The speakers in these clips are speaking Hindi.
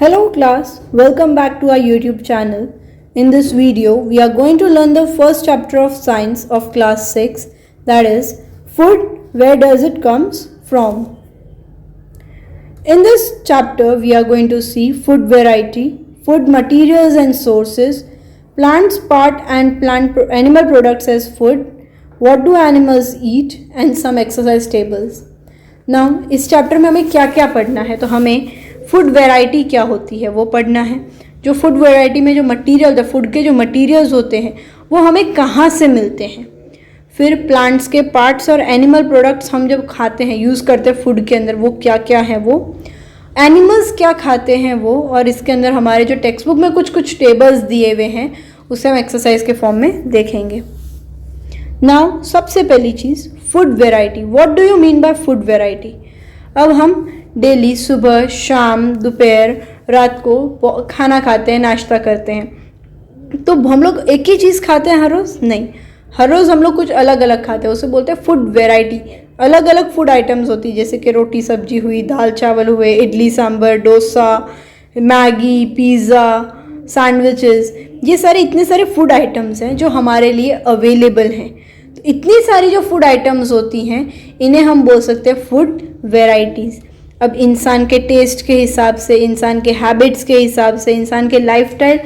Hello class, welcome back to our YouTube channel. In this video, we are going to learn the first chapter of science of class 6, that is food, where does it comes from. In this chapter, we are going to see food variety, food materials and sources, plants part and animal products as food, what do animals eat and some exercise tables. Now इस चैप्टर में हमें क्या क्या पढ़ना है, तो हमें फूड वैरायटी क्या होती है वो पढ़ना है। जो फूड वैरायटी में जो मटेरियल है, फूड के जो मटेरियल्स होते हैं वो हमें कहाँ से मिलते हैं। फिर प्लांट्स के पार्ट्स और एनिमल प्रोडक्ट्स हम जब खाते हैं, यूज़ करते हैं फूड के अंदर, वो क्या क्या है, वो एनिमल्स क्या खाते हैं वो, और इसके अंदर हमारे जो टेक्स्ट बुक में कुछ कुछ टेबल्स दिए हुए हैं उसे हम एक्सरसाइज के फॉर्म में देखेंगे। नाउ सबसे पहली चीज़ food variety. What do you mean by food variety. अब हम डेली सुबह शाम दोपहर रात को खाना खाते हैं, नाश्ता करते हैं, तो हम लोग एक ही चीज़ खाते हैं हर रोज़? नहीं, हर रोज़ हम लोग कुछ अलग अलग खाते हैं, उसे बोलते हैं फूड वेराइटी। अलग अलग फूड आइटम्स होती है, जैसे कि रोटी सब्जी हुई, दाल चावल हुए, idli sambar, dosa, Maggi, pizza, sandwiches, ये सारे इतने सारे फूड आइटम्स हैं जो हमारे लिए अवेलेबल हैं। तो इतनी सारी जो फूड आइटम्स होती हैं इन्हें हम बोल सकते हैं फूड वेराइटीज़। अब इंसान के टेस्ट के हिसाब से, इंसान के हैबिट्स के हिसाब से, इंसान के लाइफस्टाइल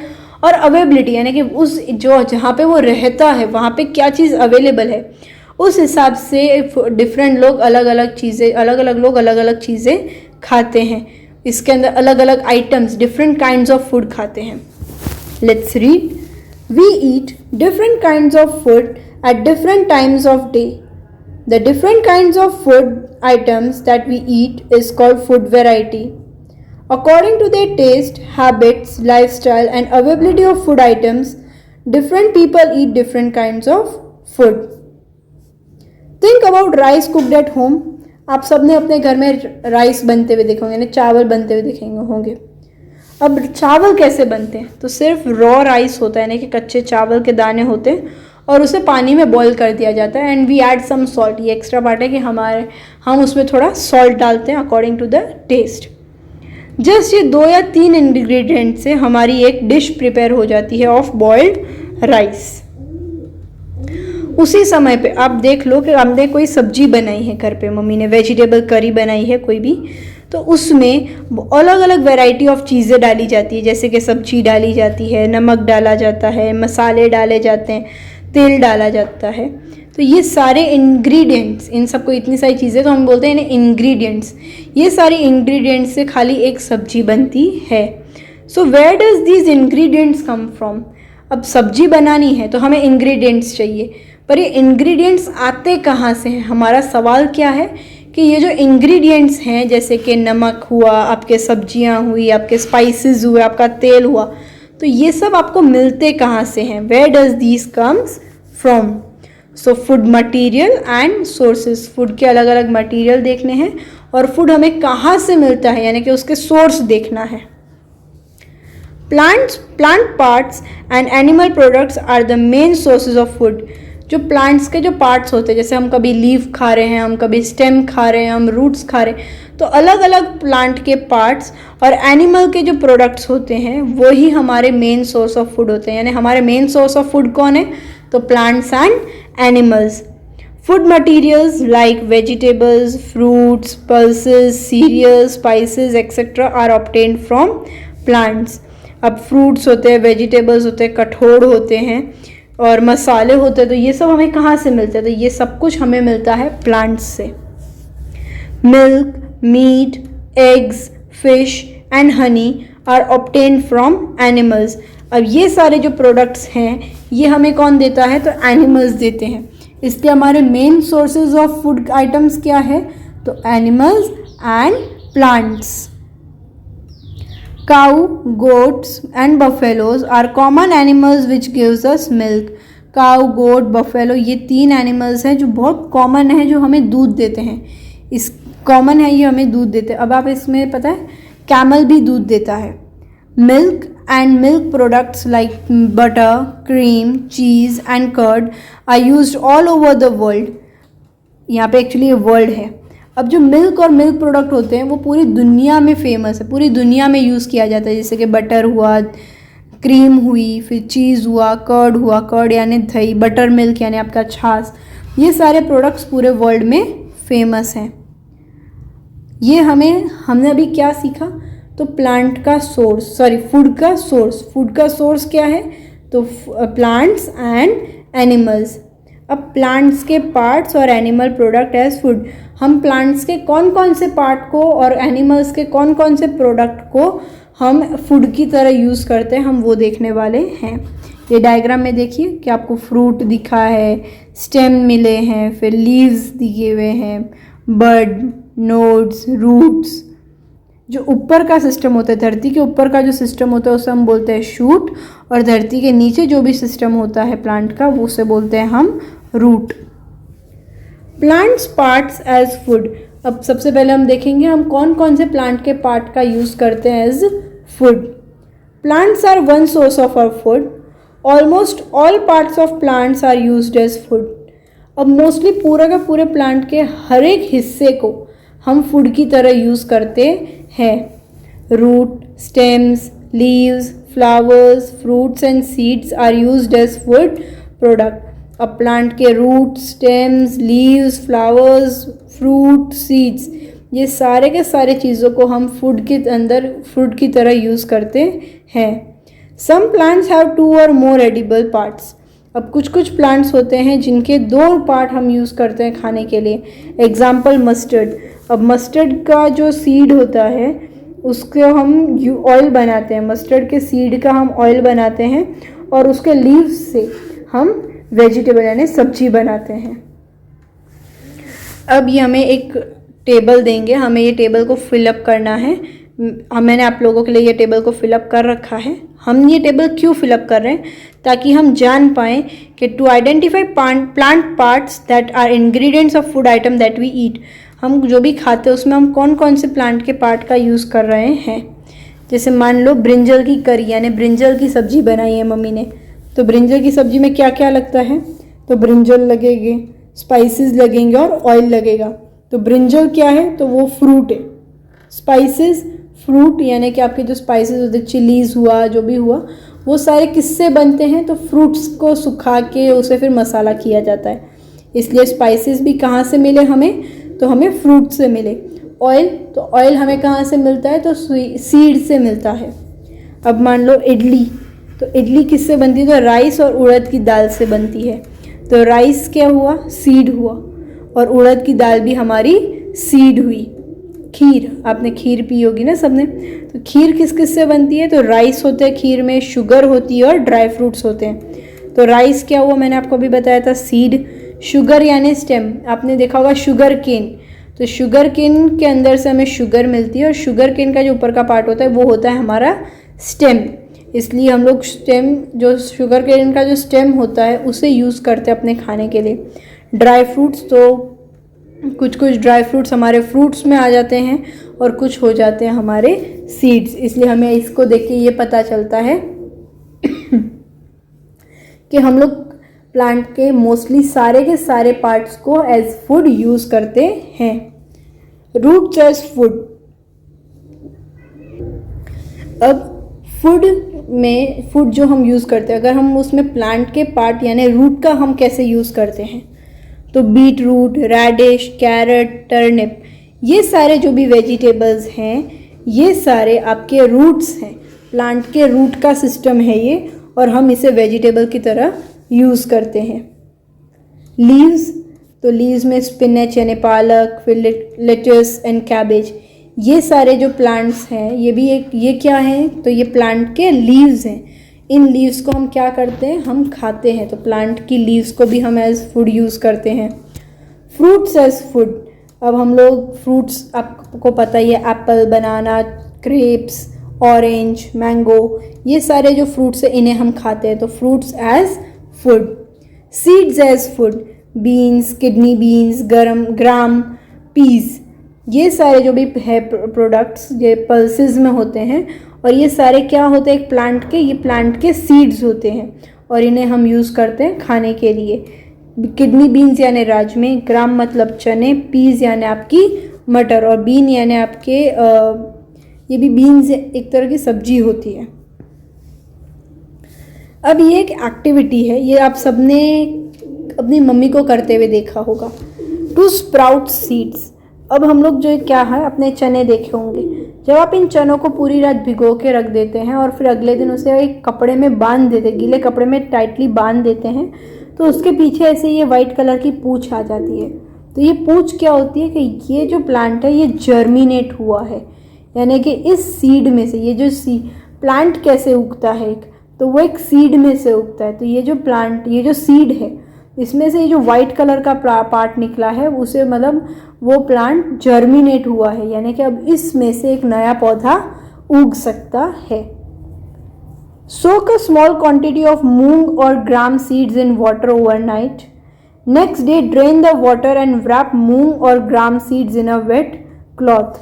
और अवेलेबिलिटी, यानी कि उस जो जहाँ पे वो रहता है वहाँ पे क्या चीज़ अवेलेबल है, उस हिसाब से डिफरेंट लोग अलग अलग चीज़ें, अलग अलग लोग अलग अलग चीज़ें खाते हैं। इसके अंदर अलग अलग items, different kinds of food खाते हैं। Let's read. We eat different kinds of food at different times of day. The different kinds of food items that we eat is called food variety. According to their taste, habits, lifestyle and availability of food items, different people eat different kinds of food. Think about rice cooked at home. आप सबने अपने घर में राइस बनते हुए देखे होंगे, यानी चावल बनते हुए देखेंगे होंगे। अब चावल कैसे बनते हैं, तो सिर्फ रॉ राइस होता है, यानी कि कच्चे चावल के दाने होते हैं और उसे पानी में बॉईल कर दिया जाता है and we add some salt. ये एक्स्ट्रा पार्ट है कि हम उसमें थोड़ा सॉल्ट डालते हैं according to the taste. Just ये 2 या 3 इंग्रेडिएंट से हमारी एक डिश प्रिपेयर हो जाती है ऑफ बॉइल्ड राइस। उसी समय पे आप देख लो कि हमने कोई सब्जी बनाई है घर पे, मम्मी ने वेजिटेबल करी बनाई है कोई भी, तो उसमें अलग अलग वैरायटी ऑफ चीज़ें डाली जाती है, जैसे कि सब्जी डाली जाती है, नमक डाला जाता है, मसाले डाले जाते हैं, तेल डाला जाता है। तो ये सारे इंग्रेडिएंट्स, इन सबको इतनी सारी चीज़ें तो हम बोलते हैं इन्हें इंग्रेडिएंट्स। ये सारी इंग्रेडिएंट्स से खाली एक सब्जी बनती है। So where does these ingredients come from. अब सब्जी बनानी है तो हमें इंग्रेडिएंट्स चाहिए, पर ये इंग्रेडिएंट्स आते कहाँ से हैं। हमारा सवाल क्या है कि ये जो इंग्रेडिएंट्स हैं, जैसे कि नमक हुआ, आपके सब्जियां हुई, आपके स्पाइसेस हुए, आपका तेल हुआ, तो ये सब आपको मिलते कहाँ से हैं। Where does these comes from. So food material and sources, food के अलग अलग मटेरियल देखने हैं और फूड हमें कहाँ से मिलता है, यानी कि उसके सोर्स देखना है। Plant parts and animal products are the main sources of food. जो प्लांट्स के जो पार्ट्स होते हैं, जैसे हम कभी लीफ खा रहे हैं, हम कभी स्टेम खा रहे हैं, हम रूट्स खा रहे हैं, तो अलग अलग प्लांट के पार्ट्स और एनिमल के जो प्रोडक्ट्स होते हैं वही हमारे मेन सोर्स ऑफ फूड होते हैं। यानी हमारे मेन सोर्स ऑफ फूड कौन है, तो plants and animals. Food materials like vegetables, fruits, pulses, cereals, spices etcetera are obtained from plants. अब फ्रूट्स होते हैं, वेजिटेबल्स होते हैं, कठोर होते हैं और मसाले होते हैं, तो ये सब हमें कहाँ से मिलते हैं, तो ये सब कुछ हमें मिलता है प्लांट्स से। Milk, meat, eggs, fish and honey are obtained from animals. अब ये सारे जो प्रोडक्ट्स हैं ये हमें कौन देता है, तो एनिमल्स देते हैं। इसलिए हमारे main sources of food items क्या है, तो animals and plants. Cow, goats and buffaloes are common animals which gives us milk. Cow, goat, buffalo ये 3 एनिमल्स हैं जो बहुत कॉमन है, जो हमें दूध देते हैं। इस कॉमन है, ये हमें दूध देते हैं। अब आप इसमें पता है कैमल भी दूध देता है। Milk and milk products like butter, cream, cheese and curd are used all over the world. यहाँ पे एक्चुअली ये वर्ल्ड है। अब जो मिल्क और मिल्क प्रोडक्ट होते हैं वो पूरी दुनिया में फेमस है, पूरी दुनिया में यूज़ किया जाता है, जैसे कि बटर हुआ, क्रीम हुई, फिर चीज़ हुआ, कर्ड यानी दही, बटर मिल्क यानी आपका छाछ, ये सारे प्रोडक्ट्स पूरे वर्ल्ड में फेमस हैं। ये हमने अभी क्या सीखा, तो प्लांट का सोर्स, फूड का सोर्स क्या है, तो प्लांट्स एंड एनिमल्स। अब प्लांट्स के पार्ट्स और एनिमल प्रोडक्ट एज फूड, हम प्लांट्स के कौन कौन से पार्ट को और एनिमल्स के कौन कौन से प्रोडक्ट को हम फूड की तरह यूज़ करते हैं, हम वो देखने वाले हैं। ये डायग्राम में देखिए कि आपको फ्रूट दिखा है, स्टेम मिले हैं, फिर लीव्स दिए हुए हैं, बड, नोड्स, रूट्स। जो ऊपर का सिस्टम होता है, धरती के ऊपर का जो सिस्टम होता है उसे हम बोलते हैं शूट, और धरती के नीचे जो भी सिस्टम होता है प्लांट का वो उसे बोलते हैं हम root. Plants parts as food, अब सबसे पहले हम देखेंगे हम कौन कौन से प्लांट के पार्ट का यूज़ करते हैं as food. Plants are one source of our food, almost all parts of plants are used as food. अब मोस्टली पूरा का पूरे प्लांट के हर एक हिस्से को हम फूड की तरह यूज़ करते हैं। Root, stems, leaves, flowers, fruits and seeds are used as food product. अब प्लांट के root, stems, leaves, flowers, fruit, seeds, ये सारे के सारे चीज़ों को हम फूड के अंदर फूड की तरह यूज़ करते हैं। सम प्लांट्स हैव 2 और मोर एडिबल पार्ट्स, अब कुछ प्लांट्स होते हैं जिनके 2 पार्ट हम यूज़ करते हैं खाने के लिए। एग्जाम्पल मस्टर्ड, अब मस्टर्ड का जो सीड होता है उसको हम ऑयल बनाते हैं, मस्टर्ड के सीड का हम ऑयल बनाते हैं और उसके लीव्स से हम वेजिटेबल यानी सब्जी बनाते हैं। अब ये हमें एक टेबल देंगे, हमें ये टेबल को फिलअप करना है। मैंने आप लोगों के लिए ये टेबल को फिलअप कर रखा है। हम ये टेबल क्यों फिलअप कर रहे हैं, ताकि हम जान पाएँ कि to identify plant parts that are ingredients of food item that we eat, हम जो भी खाते हैं उसमें हम कौन कौन से प्लांट के पार्ट का यूज़ कर रहे हैं। जैसे मान लो ब्रिंजल की करी यानी ब्रिंजल की सब्ज़ी बनाई है मम्मी ने, तो ब्रिंजल की सब्ज़ी में क्या क्या लगता है, तो ब्रिंजल लगेंगे, स्पाइसेस लगेंगे और ऑयल लगेगा। तो ब्रिंजल क्या है, तो वो फ्रूट है। स्पाइसेस, फ्रूट यानी कि आपके जो स्पाइसेस होते हैं, चिलीज़ हुआ, जो भी हुआ, वो सारे किससे बनते हैं, तो फ्रूट्स को सुखा के उसे फिर मसाला किया जाता है। इसलिए स्पाइसेस भी कहाँ से मिले हमें, तो हमें फ्रूट से मिले। ऑयल, तो ऑयल हमें कहाँ से मिलता है, तो सीड से मिलता है। अब मान लो इडली, तो इडली किससे बनती है, तो राइस और उड़द की दाल से बनती है। तो राइस क्या हुआ, सीड हुआ, और उड़द की दाल भी हमारी सीड हुई। खीर, आपने खीर पी होगी ना सबने, तो खीर किस किस से बनती है, तो राइस होते हैं खीर में, शुगर होती है और ड्राई फ्रूट्स होते हैं। तो राइस क्या हुआ, मैंने आपको अभी बताया था सीड। शुगर यानी स्टेम, आपने देखा होगा शुगर केन, तो शुगर केन के अंदर से हमें शुगर मिलती है और शुगर केन का जो ऊपर का पार्ट होता है वो होता है हमारा स्टेम। इसलिए हम लोग स्टेम, जो शुगर केन का जो स्टेम होता है उसे यूज़ करते हैं अपने खाने के लिए। ड्राई फ्रूट्स, तो कुछ ड्राई फ्रूट्स हमारे फ्रूट्स में आ जाते हैं और कुछ हो जाते हैं हमारे सीड्स। इसलिए हमें इसको देख के ये पता चलता है कि हम लोग प्लांट के मोस्टली सारे के सारे पार्ट्स को एज फूड यूज़ करते हैं। रूट्स एज फूड, अब फूड जो हम यूज़ करते हैं, अगर हम उसमें प्लांट के पार्ट यानी रूट का हम कैसे यूज़ करते हैं, तो beet root, radish, carrot, turnip, ये सारे जो भी वेजिटेबल्स हैं ये सारे आपके रूट्स हैं। प्लांट के रूट का सिस्टम है ये, और हम इसे वेजिटेबल की तरह यूज़ करते हैं। लीव्स, तो लीव्स में स्पिनच यानी पालक, फिर लेट्यूस एंड कैबेज, ये सारे जो प्लांट्स हैं ये क्या हैं, तो ये प्लांट के लीव्स हैं। इन लीव्स को हम क्या करते हैं, हम खाते हैं। तो प्लांट की लीव्स को भी हम एज फूड यूज़ करते हैं। फ्रूट्स एज फूड, अब हम लोग फ्रूट्स, आपको पता ही है, एप्पल, बनाना, ग्रेप्स, ऑरेंज, मैंगो, ये सारे जो फ्रूट्स हैं इन्हें हम खाते हैं, तो fruits as food. Seeds as food, beans, kidney beans, gram, peas, ये सारे जो भी है प्रोडक्ट्स ये पल्सेस में होते हैं, और ये सारे क्या होते हैं, एक प्लांट के, ये प्लांट के सीड्स होते हैं और इन्हें हम यूज़ करते हैं खाने के लिए। किडनी बीन्स यानी राजमे, ग्राम मतलब चने, पीज यानी आपकी मटर, और बीन यानी आपके ये भी बीन्स एक तरह की सब्जी होती है। अब ये एक एक्टिविटी है, ये आप सबने अपनी मम्मी को करते हुए देखा होगा। To sprout seeds. अब हम लोग जो क्या है अपने चने देखे होंगे, जब आप इन चनों को पूरी रात भिगो के रख देते हैं और फिर अगले दिन उसे एक कपड़े में बांध देते, गीले कपड़े में टाइटली बांध देते हैं, तो उसके पीछे ऐसे ये वाइट कलर की पूंछ आ जाती है। तो ये पूंछ क्या होती है कि ये जो प्लांट है ये जर्मिनेट हुआ है, यानी कि इस सीड में से, ये जो प्लांट कैसे उगता है, तो वो एक सीड में से उगता है। तो ये जो प्लांट, ये जो सीड है, इसमें से ये जो वाइट कलर का पार्ट निकला है, उसे मतलब वो प्लांट जर्मिनेट हुआ है, यानी कि अब इसमें से एक नया पौधा उग सकता है। Soak a small quantity of moong or gram seeds in water overnight. Next day, drain the water and wrap moong or gram seeds in a wet cloth.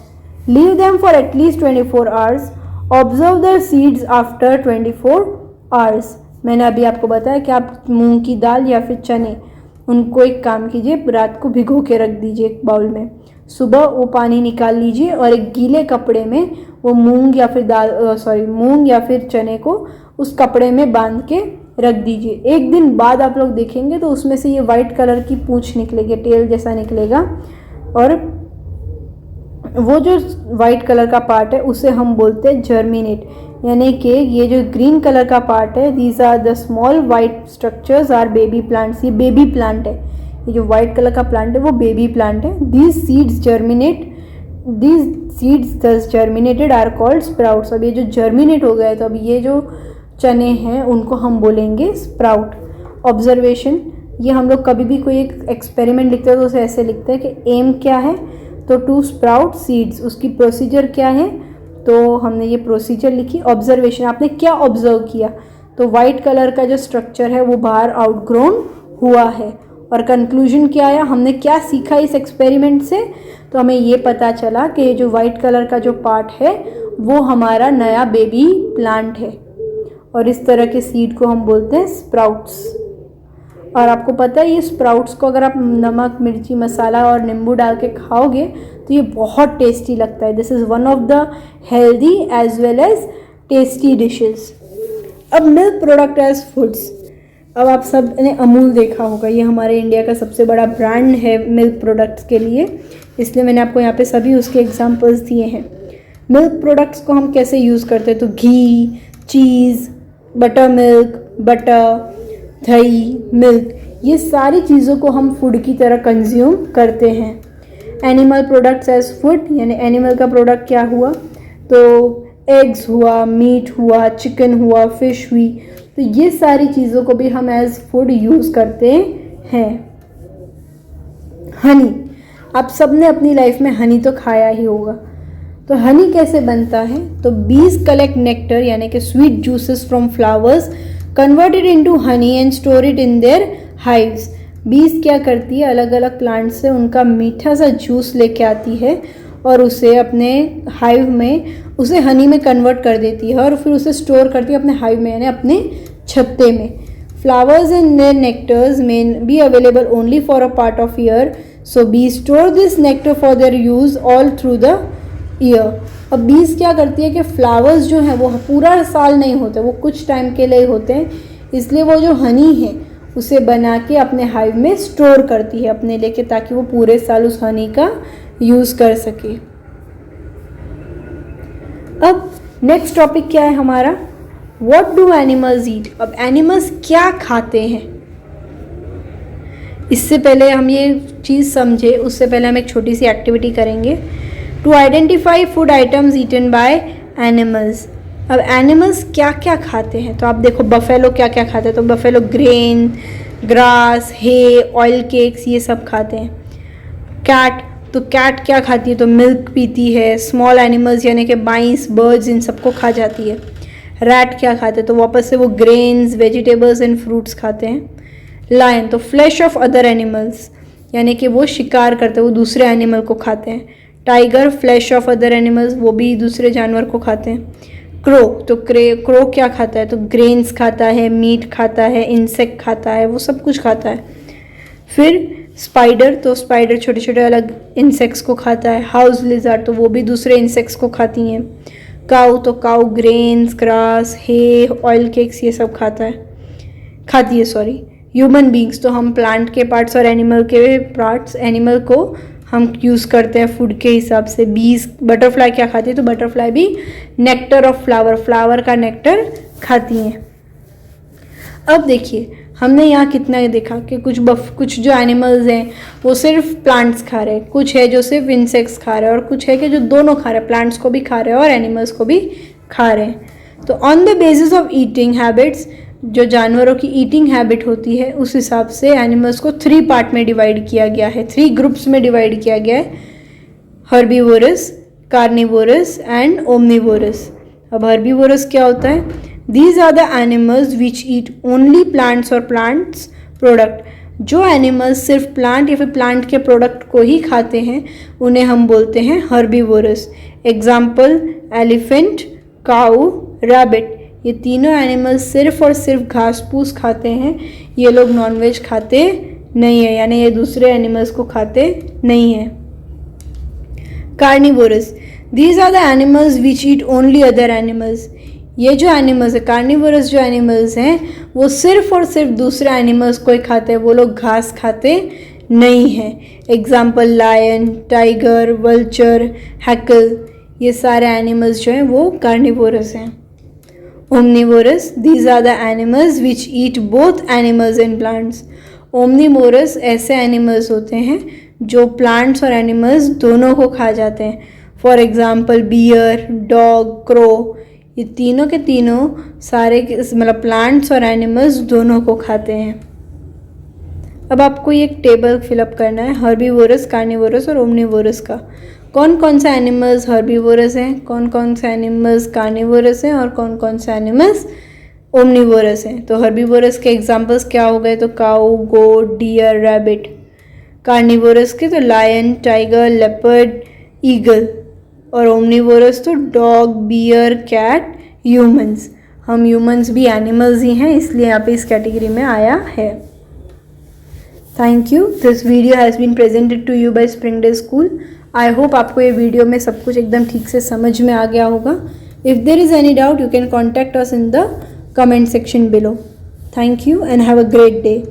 Leave them for at least 24 hours. Observe the seeds after 24 hours. मैंने अभी आपको बताया कि आप मूंग की दाल या फिर चने, उनको एक काम कीजिए, रात को भिगो के रख दीजिए एक बाउल में, सुबह वो पानी निकाल लीजिए और एक गीले कपड़े में वो मूंग या फिर चने को उस कपड़े में बांध के रख दीजिए। एक दिन बाद आप लोग देखेंगे तो उसमें से ये वाइट कलर की पूंछ निकलेगी, टेल जैसा निकलेगा, और वो जो वाइट कलर का पार्ट है उसे हम बोलते हैं जर्मिनेट, यानी कि ये जो ग्रीन कलर का पार्ट है, these are the small white structures are baby plants. ये बेबी प्लांट है, ये जो वाइट कलर का प्लांट है वो बेबी प्लांट है। These seeds thus germinated are called sprouts. अब ये जो जर्मिनेट हो गया है, तो अब ये जो चने हैं उनको हम बोलेंगे स्प्राउट। ऑब्जर्वेशन, ये हम लोग कभी भी कोई एक एक्सपेरिमेंट लिखते हैं तो उसे ऐसे लिखते हैं कि एम क्या है, तो टू स्प्राउट सीड्स, उसकी प्रोसीजर क्या है, तो हमने ये प्रोसीजर लिखी। ऑब्जर्वेशन, आपने क्या ऑब्जर्व किया, तो वाइट कलर का जो स्ट्रक्चर है वो बाहर आउटग्रोन हुआ है। और कंक्लूजन क्या आया, हमने क्या सीखा इस एक्सपेरिमेंट से, तो हमें ये पता चला कि जो वाइट कलर का जो पार्ट है वो हमारा नया बेबी प्लांट है, और इस तरह के सीड को हम बोलते हैं स्प्राउट्स। और आपको पता है ये स्प्राउट्स को अगर आप नमक, मिर्ची, मसाला और नींबू डाल के खाओगे तो ये बहुत टेस्टी लगता है। This is one of the healthy as well as tasty dishes. अब मिल्क प्रोडक्ट एज फूड्स। अब आप सब ने अमूल देखा होगा, ये हमारे इंडिया का सबसे बड़ा ब्रांड है मिल्क प्रोडक्ट्स के लिए, इसलिए मैंने आपको यहाँ पे सभी उसके एग्जांपल्स दिए हैं। मिल्क प्रोडक्ट्स को हम कैसे यूज़ करते हैं, तो घी, चीज़, बटर मिल्क, बटर, दही, मिल्क, ये सारी चीज़ों को हम फूड की तरह कंज्यूम करते हैं। एनिमल प्रोडक्ट्स एज फूड, यानी एनिमल का प्रोडक्ट क्या हुआ, तो एग्स हुआ, मीट हुआ, चिकन हुआ, फिश हुई, तो ये सारी चीज़ों को भी हम एज फूड यूज़ करते हैं। हनी, आप सब ने अपनी लाइफ में हनी तो खाया ही होगा। तो हनी कैसे बनता है, तो बीज कलेक्ट नेक्टर यानी कि sweet juices from flowers, convert it into honey and store it in their hives. बीज क्या करती है, अलग अलग प्लांट से उनका मीठा सा जूस लेके आती है और उसे अपने हाइव में, उसे हनी में कन्वर्ट कर देती है और फिर उसे स्टोर करती है अपने हाइव में, यानी अपने छत्ते में। Flowers and their nectars may be available only for a part of year, so bee store this nectar for their use all through the year. अब बीज क्या करती है कि फ्लावर्स जो हैं वो पूरा साल नहीं होते, वो कुछ टाइम के लिए होते हैं, इसलिए वो जो हनी है उसे बना के अपने हाइव में स्टोर करती है अपने लेके, ताकि वो पूरे साल उस हनी का यूज़ कर सके। अब नेक्स्ट टॉपिक क्या है हमारा, व्हाट डू एनिमल्स ईट। अब एनिमल्स क्या खाते हैं, इससे पहले हम ये चीज़ समझे उससे पहले हम एक छोटी सी एक्टिविटी करेंगे। To identify food items eaten by animals. अब एनिमल्स क्या क्या खाते हैं, तो आप देखो बफेलो क्या क्या खाते हैं, तो बफेलो ग्रेन, ग्रास, हे, ऑयल केक्स, ये सब खाते हैं। कैट, तो कैट क्या खाती है, तो मिल्क पीती है। स्मॉल एनिमल्स यानी कि बाइंस, बर्ड्स, इन सबको खा जाती है। रैट क्या खाते हैं, तो वापस से वो ग्रेन्स, वेजिटेबल्स एंड फ्रूट्स खाते हैं। लायन, तो फ्लैश ऑफ अदर एनिमल्स, यानी कि वो शिकार करते हैं, वो दूसरे एनिमल को खाते हैं। Tiger, flash of other animals, वो भी दूसरे जानवर को खाते हैं। क्रो, तो क्रो क्या खाता है, तो ग्रेन्स खाता है, मीट खाता है, इंसेक्ट खाता है, वो सब कुछ खाता है। फिर स्पाइडर, तो स्पाइडर छोटे छोटे अलग इंसेक्ट्स को खाता है। हाउस लिजर्ड, तो वो भी दूसरे इंसेक्ट्स को खाती हैं। काऊ, तो काऊ ग्रेन्स, ग्रास, हे, ऑयल केक्स ये सब खाती है सॉरी। ह्यूमन बींग्स, तो हम प्लांट के पार्ट्स और एनिमल के पार्ट्स, एनिमल को हम यूज़ करते हैं फूड के हिसाब से। बीज, बटरफ्लाई क्या खाती है, तो बटरफ्लाई भी नेक्टर ऑफ फ्लावर, फ्लावर का नेक्टर खाती हैं। अब देखिए हमने यहाँ कितना देखा कि कुछ जो एनिमल्स हैं वो सिर्फ प्लांट्स खा रहे हैं, कुछ है जो सिर्फ इंसेक्ट्स खा रहे हैं, और कुछ है कि जो दोनों खा रहे हैं, प्लांट्स को भी खा रहे हैं और एनिमल्स को भी खा रहे हैं। तो on the basis of eating habits, जो जानवरों की ईटिंग हैबिट होती है उस हिसाब से एनिमल्स को 3 पार्ट में डिवाइड किया गया है, 3 ग्रुप्स में डिवाइड किया गया है, हर्बीवोरस, कार्निवोरस एंड ओमनीवोरस। अब हर्बीवोरस क्या होता है? These are the animals which eat only plants और प्लांट्स प्रोडक्ट। जो एनिमल्स सिर्फ प्लांट या फिर प्लांट के प्रोडक्ट को ही खाते हैं उन्हें हम बोलते हैं हर्बीवोरस। एग्जाम्पल एलिफेंट, काऊ, रैबिट, ये तीनों एनिमल्स सिर्फ और सिर्फ घास फूस खाते हैं। ये लोग नॉनवेज खाते नहीं है, यानी ये दूसरे एनिमल्स को खाते नहीं हैं। Carnivorous, these are the animals which eat only other animals. ये जो एनिमल्स है, कार्निवोरस जो एनिमल्स हैं वो सिर्फ और सिर्फ दूसरे एनिमल्स को ही खाते हैं, वो लोग घास खाते नहीं हैं। एग्जाम्पल लायन, टाइगर, वल्चर, हैकल, ये सारे एनिमल्स जो हैं वो कार्निवोरस हैं। Omnivorous, these are the animals which eat both animals and plants. Omnivorous ऐसे animals होते हैं जो plants और animals दोनों को खा जाते हैं। For example bear, dog, crow, ये तीनों के तीनों सारे मतलब plants और animals दोनों को खाते हैं। अब आपको ये एक टेबल फिलअप करना है हर्बीवोरस, कार्निवोरस और ओमनीवोरस का। कौन कौन से एनिमल्स हर्बीवोरस हैं, कौन कौन से एनिमल्स कार्निवोरस हैं और कौन कौन से एनिमल्स ओमनीवोरस हैं। तो हर्बीवोरस के एग्जांपल्स क्या हो गए? तो cow, goat, deer, rabbit. Carnivorous के तो लायन, टाइगर, लेपर्ड, ईगल। और ओमनीवोरस तो डॉग, बियर, कैट, ह्यूमंस। हम ह्यूमंस भी एनिमल्स ही हैं, इसलिए यहाँ पे इस कैटेगरी में आया है। Thank you. This video has been presented to you by Springdale school. I hope आपको ये वीडियो में सब कुछ एकदम ठीक से समझ में आ गया होगा। If there is any doubt you can contact us in the comment section below. Thank you and have a great day.